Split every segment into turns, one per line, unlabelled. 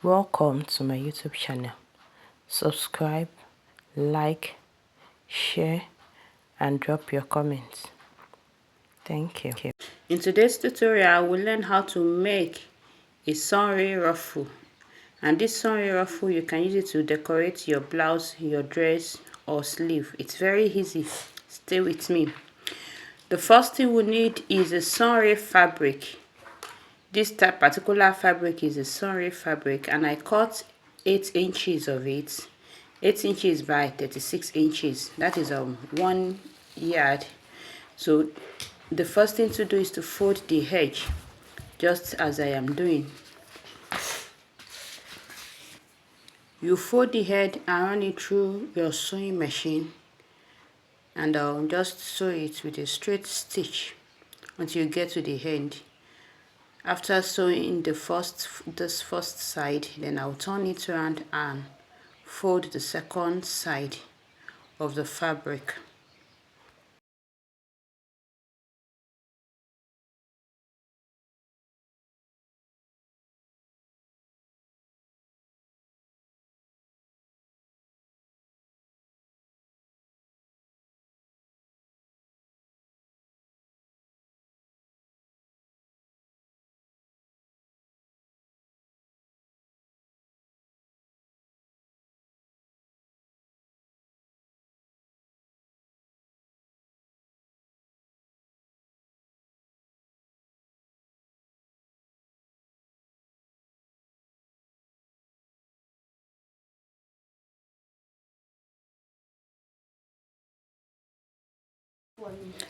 Welcome to my YouTube channel. Subscribe, like, share and drop your comments. Thank you. In today's tutorial, we'll learn how to make a sunray ruffle. And this sunray ruffle, you can use it to decorate your blouse, your dress or sleeve. It's very easy. Stay with me. The first thing we need is a sunray fabric. This particular fabric is a sunray fabric, and I cut 8 inches of it. 8 inches by 36 inches. That is 1 yard. So the first thing to do is to fold the edge, just as I am doing. You fold the head and run it through your sewing machine, and I'll just sew it with a straight stitch until you get to the end. After sewing this first side, then I'll turn it around and fold the second side of the fabric.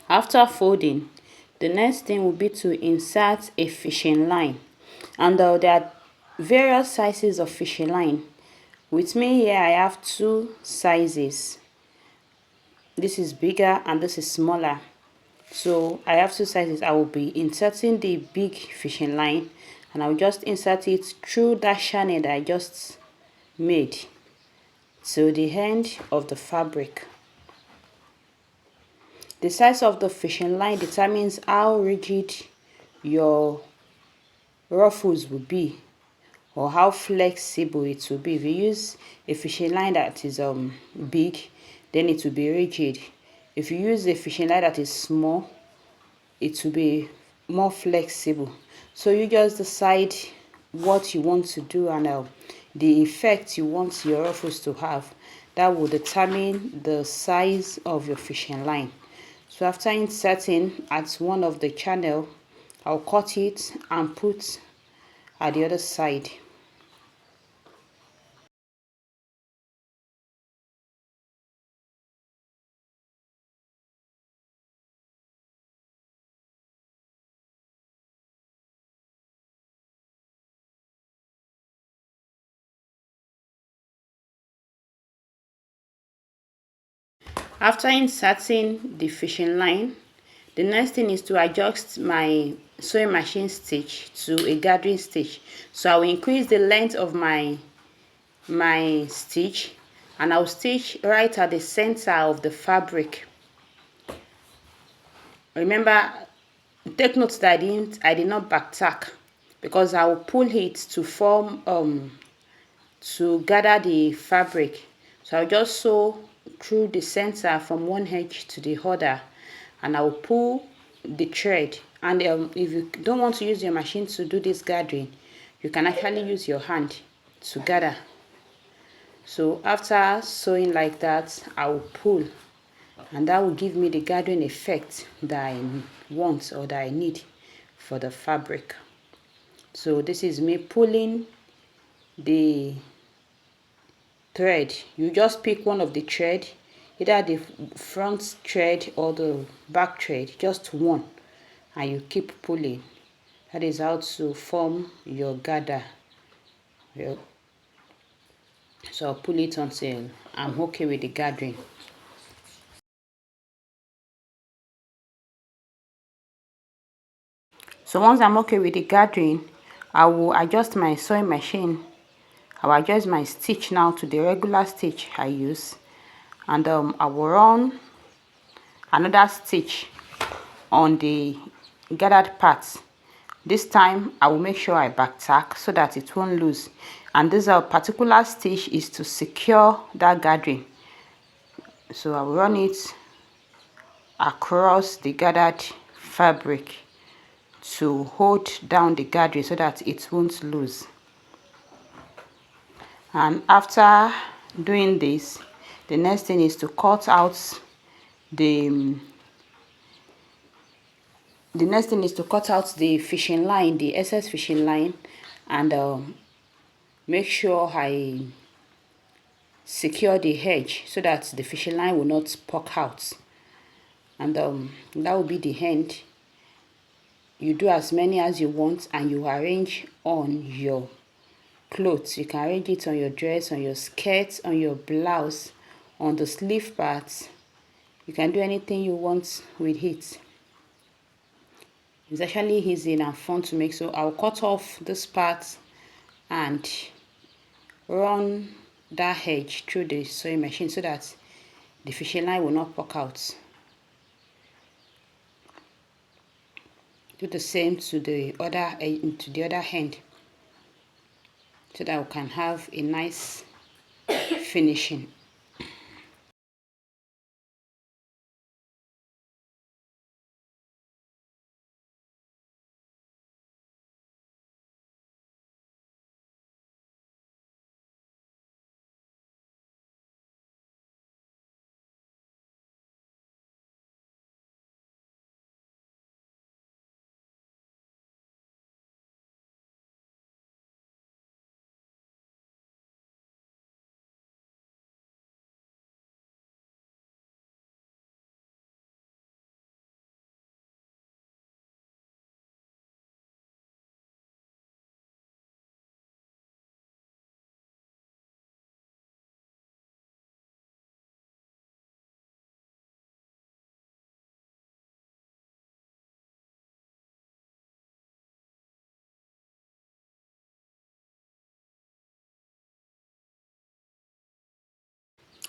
After folding, the next thing will be to insert a fishing line, and there are various sizes of fishing line. With me here, I have 2 sizes. This is bigger and this is smaller, so I have 2 sizes. I will be inserting the big fishing line, and I'll just insert it through that channel that I just made to the end of the fabric. The size of the fishing line determines how rigid your ruffles will be, or how flexible it will be. If you use a fishing line that is big, then it will be rigid. If you use a fishing line that is small, it will be more flexible. So you just decide what you want to do and the effect you want your ruffles to have. That will determine the size of your fishing line. So after inserting at one of the channel, I'll cut it and put at the other side. After inserting the fishing line, the next thing is to adjust my sewing machine stitch to a gathering stitch. So I will increase the length of my stitch, and I'll stitch right at the center of the fabric. Remember, take note that I did not back tack, because I will pull it to form to gather the fabric. So I'll just sew through the center from one edge to the other, and I'll pull the thread. And if you don't want to use your machine to do this gathering, you can actually use your hand to gather. So after sewing like that, I will pull, and that will give me the gathering effect that I want or that I need for the fabric. So this is me pulling the thread. You just pick one of the thread, either the front thread or the back thread, just one, and you keep pulling. That is how to form your gather. So I'll pull it until I'm okay with the gathering. So once I'm okay with the gathering, I will adjust my sewing machine. I will adjust my stitch now to the regular stitch I use, and I will run another stitch on the gathered part. This time I will make sure I back tack so that it won't lose. and this particular stitch is to secure that gathering. So I'll run it across the gathered fabric to hold down the gathering so that it won't lose. And after doing this, the next thing is to cut out the fishing line, the excess fishing line, and make sure I secure the edge so that the fishing line will not poke out. And that will be the end. You do as many as you want, and you arrange on your clothes. You can arrange it on your dress, on your skirt, on your blouse, on the sleeve parts. You can do anything you want with it. It's actually easy and fun to make. So I'll cut off this part and run that edge through the sewing machine so that the fishing line will not poke out. Do the same to the other end so that we can have a nice finishing.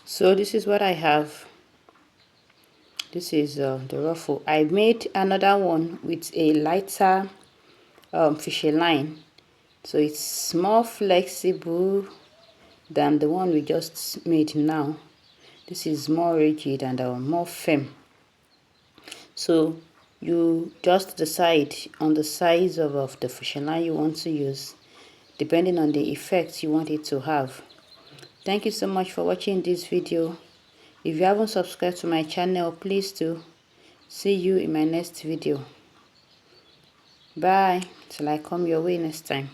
So this is what I have. This is the ruffle. I made another one with a lighter fishing line, so it's more flexible than the one we just made now. This is more rigid and more firm. So you just decide on the size of the fishing line you want to use, depending on the effect you want it to have. Thank you so much for watching this video. If you haven't subscribed to my channel, please do. See you in my next video. Bye till I come your way next time.